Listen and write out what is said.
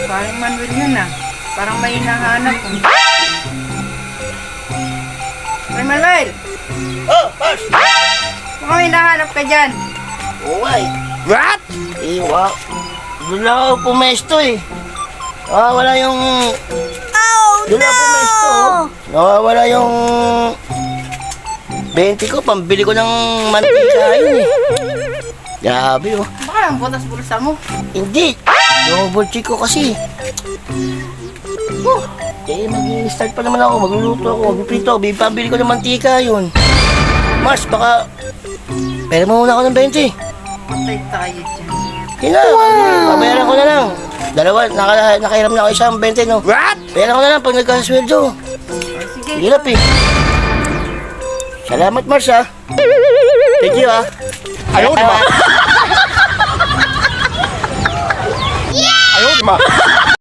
Parang Manuel yun ah. Parang may hinahanap ko. Ay, Manuel! Oh, Mars! Baka may hinahanap ka dyan. Uway. What? Iwa. Doon lang ako pumesto eh. Nawawala yung... Doon lang pumesto. Nawawala yung... 20 ko, pambili ko ng mantika yun eh. Grabe oh. Baka ang butas-bulsa mo. Hindi. Double check ko kasi. Mag-start pa naman ako. Magluluto ako. Magpiprito ako. Pambili ko ng mantika yun. Mars, baka... Pera mo muna ako ng 20. Patay tayo dyan. Kina, pabayaran ko na lang. Dalawa, nakahiram na ako isang 20, no? What? Bayaran ko na lang pag nagkasweldo. Sige. Hirap eh. Salamat, Mars, ha? Thank you, ha? Ayaw, di ba? Ayaw, di ba?